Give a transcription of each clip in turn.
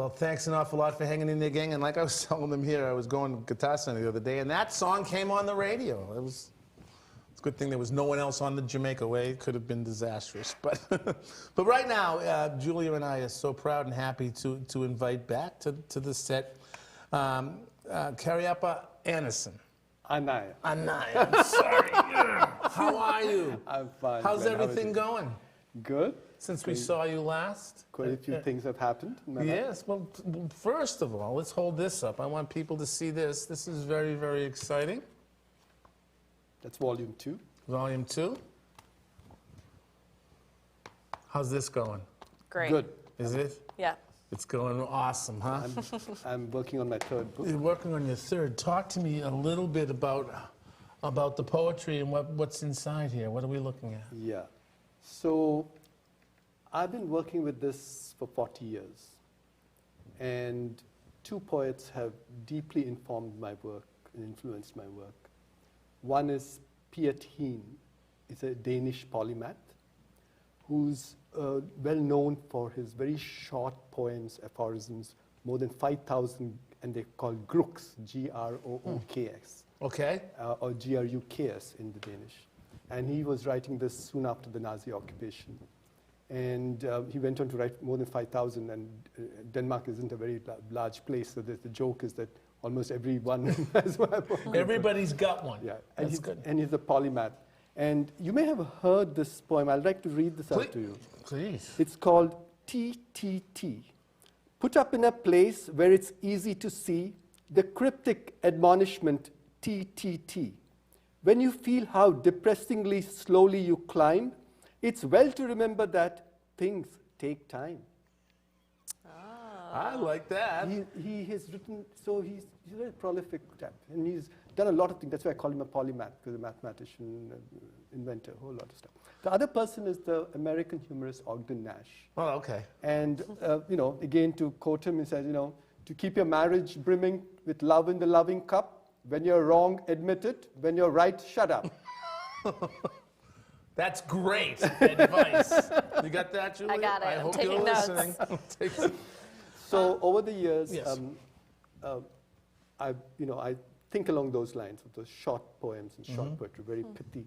Well, thanks an awful lot for hanging in there, gang. And like I was telling them here, I was going to Guitar Center the other day, and that song came on the radio. It's a good thing there was no one else on the Jamaica way. It could have been disastrous. But, but right now, Julia and I are so proud and happy to invite back to the set Cariappa Annaiah. Annaiah, I'm sorry. How are you? I'm fine. How's everything going? Good. Since we saw you last? Quite a few things have happened. Yes. Well, first of all, let's hold this up. I want people to see this. This is very, very exciting. That's volume 2. Volume 2. How's this going? Great. Good. Is it? Yeah. It's going awesome, huh? I'm working on my 3rd book. You're working on your 3rd. Talk to me a little bit about the poetry and what's inside here. What are we looking at? Yeah. So I've been working with this for 40 years. And 2 poets have deeply informed my work and influenced my work. One is Piet Hein. He's a Danish polymath who's well known for his very short poems, aphorisms, more than 5,000, and they're called Grooks, G-R-O-O-K-S. Okay. Or G-R-U-K-S in the Danish. And he was writing this soon after the Nazi occupation. And he went on to write more than 5,000, and Denmark isn't a very large place, so the joke is that almost everyone has one. Everybody's got one. Yeah, That's good. And he's a polymath. And you may have heard this poem. I'd like to read this out to you. Please. It's called TTT. Put up in a place where it's easy to see the cryptic admonishment TTT. When you feel how depressingly slowly you climb, it's well to remember that things take time. I like that. He has written, so he's a very prolific chap, and he's done a lot of things. That's why I call him a polymath, because a mathematician, inventor, a whole lot of stuff. The other person is the American humorist Ogden Nash. Oh, okay. And, again, to quote him, he says, to keep your marriage brimming with love in the loving cup, when you're wrong, admit it. When you're right, shut up. That's great advice. You got that, Julia? I got it. I I'm hope taking you're notes. listening. So over the years, yes. I think along those lines of those short poems and short poetry, very pithy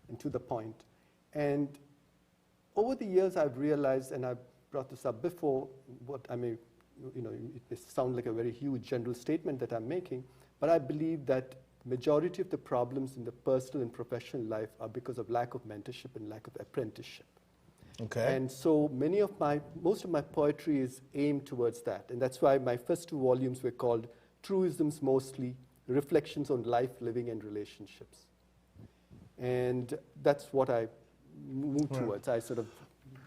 and to the point. And over the years, I've realized, and I've brought this up before, what I may, it may sound like a very huge general statement that I'm making, but I believe that majority of the problems in the personal and professional life are because of lack of mentorship and lack of apprenticeship. Okay. And so most of my poetry is aimed towards that. And that's why my first 2 volumes were called Truisms Mostly, Reflections on Life, Living, and Relationships. And that's what I move towards. I sort of...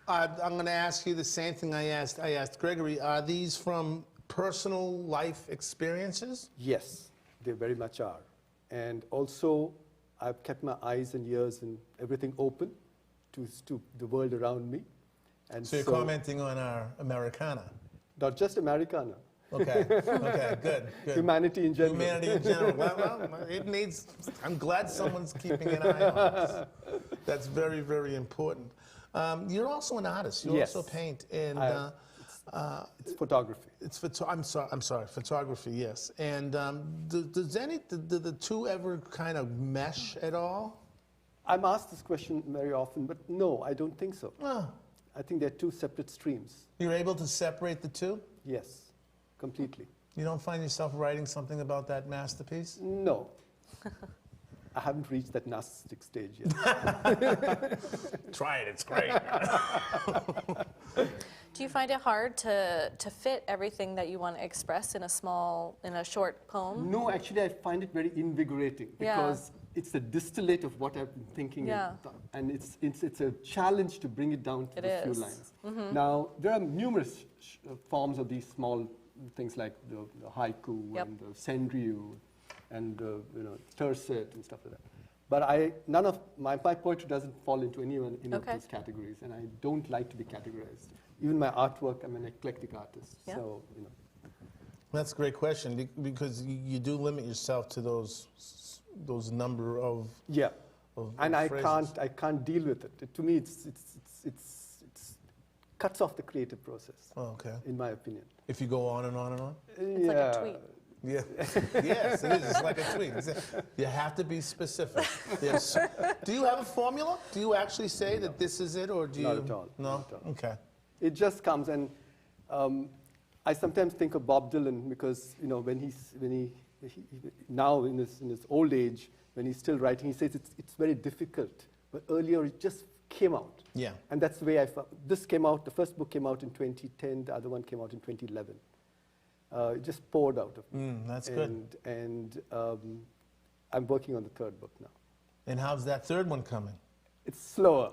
I'm going to ask you the same thing I asked Gregory. Are these from personal life experiences? Yes, they very much are. And also, I've kept my eyes and ears and everything open to the world around me. And so you're commenting on our Americana? Not just Americana. Okay, okay, good. Humanity in general. Humanity in general. Well, it needs, I'm glad someone's keeping an eye on us. That's very, very important. You're also an artist. You also paint. And it's photography. I'm sorry, photography, yes. And do the 2 ever kind of mesh at all? I'm asked this question very often, but no, I don't think so. Oh. I think they're 2 separate streams. You're able to separate the 2? Yes, completely. You don't find yourself writing something about that masterpiece? No. I haven't reached that narcissistic stage yet. Try it, it's great. Do you find it hard to fit everything that you want to express in a short poem? No, actually, I find it very invigorating because it's a distillate of what I've been thinking, and it's a challenge to bring it down to a few lines. Now, there are numerous forms of these small things like the haiku and the senryu and tercet and stuff like that. But none of my poetry doesn't fall into any of those categories, and I don't like to be categorized. Even my artwork, I'm an eclectic artist, so That's a great question because you do limit yourself to those number of and I can't deal with it. To me, it's cuts off the creative process, okay. in my opinion. If you go on and on and on? It's like a tweet. Yeah. Yes, it is. It's like a tweet. You have to be specific. Do you have a formula? Do you actually say that this is it, or do you? Not at all. No? Not at all. Okay. It just comes, and I sometimes think of Bob Dylan because, you know, when he now in his old age, when he's still writing, he says it's very difficult. But earlier it just came out. Yeah. And that's the way I found. This came out, the first book came out in 2010, the other one came out in 2011. It just poured out of me. That's good. And I'm working on the third book now. And how's that third one coming? It's slower.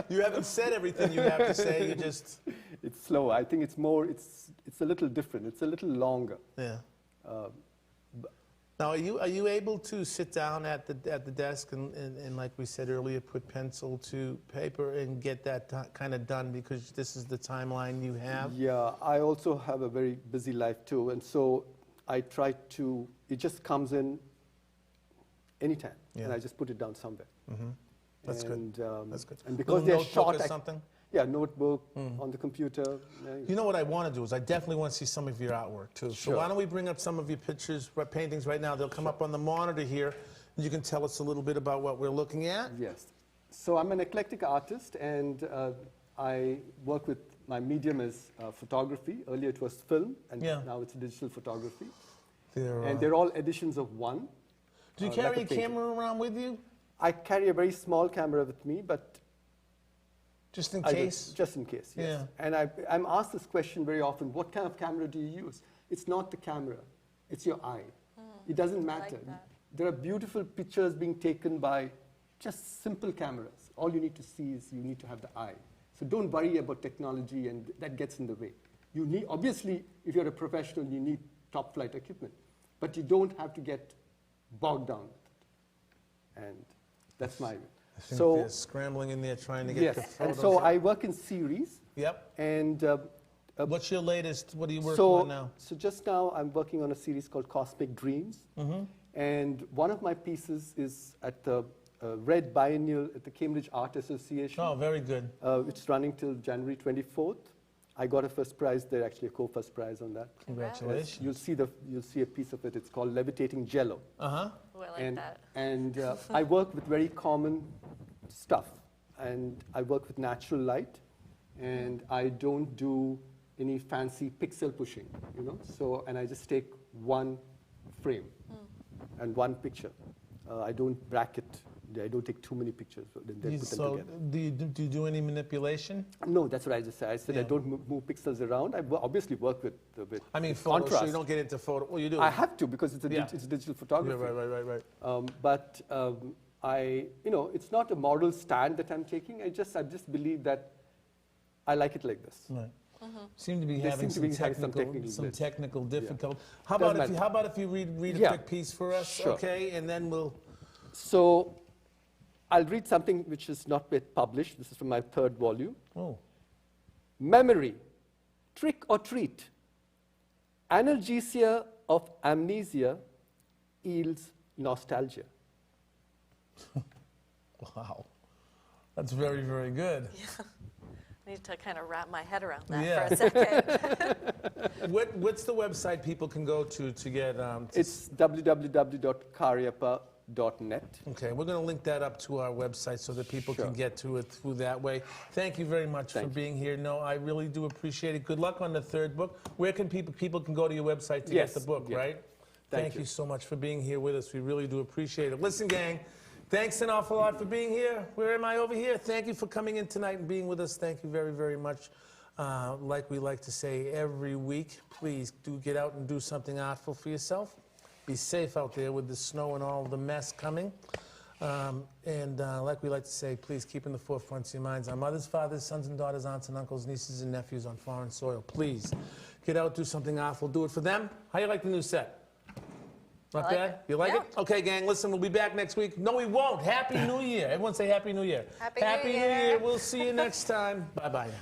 You haven't said everything you have to say, you just... It's slower. I think it's more, it's a little different. It's a little longer. Yeah. Now, are you able to sit down at the desk and, like we said earlier, put pencil to paper and get that kind of done because this is the timeline you have? Yeah, I also have a very busy life too, and so I try to. It just comes in anytime, and I just put it down somewhere. Mm-hmm. That's good. That's good. And because they're short, or something. Yeah, notebook on the computer. You know what I want to do is I definitely want to see some of your artwork too. Sure. So why don't we bring up some of your pictures, paintings right now? They'll come up on the monitor here, and you can tell us a little bit about what we're looking at. Yes. So I'm an eclectic artist, and I work with my medium is photography. Earlier it was film, and now it's digital photography. And they're all editions of one. Do you carry a camera around with you? I carry a very small camera with me, but just in case? Just in case, yes. Yeah. And I'm asked this question very often, what kind of camera do you use? It's not the camera, it's your eye. It doesn't matter. Like that. There are beautiful pictures being taken by just simple cameras. All you need to see is you need to have the eye. So don't worry about technology, and that gets in the way. You need, obviously, if you're a professional, you need top flight equipment, but you don't have to get bogged down with it. And that's my view. I think they're scrambling in there trying to get the photos. And so I work in series. Yep. And what's your latest? What are you working on now? So just now I'm working on a series called Cosmic Dreams. And one of my pieces is at the Red Biennial at the Cambridge Art Association. Oh, very good. It's running till January 24th. I got a first prize there, actually a co-first prize on that. Congratulations. You'll see a piece of it. It's called Levitating Jello. Oh, I like that. And I work with very common stuff, and I work with natural light, and I don't do any fancy pixel pushing, you know. So, and I just take one frame and one picture. I don't bracket. I don't take too many pictures. Then put them together. Do you do any manipulation? No, that's what I just said. I said I don't move pixels around. I obviously work with I mean, photo, contrast. so you don't get into photo. Well, you do. I have to because it's it's digital photography. Yeah, right. But it's not a model stand that I'm taking. I just believe that I like it like this. Right. Seem to be having some technical difficulty. Yeah. How about if you read a quick piece for us? Sure. Okay, and then we'll. So, I'll read something which is not yet published. This is from my third volume. Oh. Memory, trick or treat. Analgesia of amnesia yields nostalgia. Wow. That's very, very good. Yeah. I need to kind of wrap my head around that for a second. What's the website people can go to get... It's www.cariappa.net. Okay, we're going to link that up to our website so that people can get to it through that way. Thank you very much for being here. No, I really do appreciate it. Good luck on the third book. Where can people can go to your website to get the book, right? Thank you so much for being here with us. We really do appreciate it. Listen, gang, thanks an awful lot for being here. Where am I over here? Thank you for coming in tonight and being with us. Thank you very, very much. Like we like to say every week, please do get out and do something artful for yourself. Be safe out there with the snow and all the mess coming. Like we like to say, please keep in the forefront of your minds our mothers, fathers, sons and daughters, aunts and uncles, nieces and nephews on foreign soil. Please get out, do something awful, do it for them. How you like the new set? Not bad? You like it? Okay, gang, listen, we'll be back next week. No, we won't. Happy New Year. Everyone say Happy New Year. Happy New Year. We'll see you next time. Bye-bye now.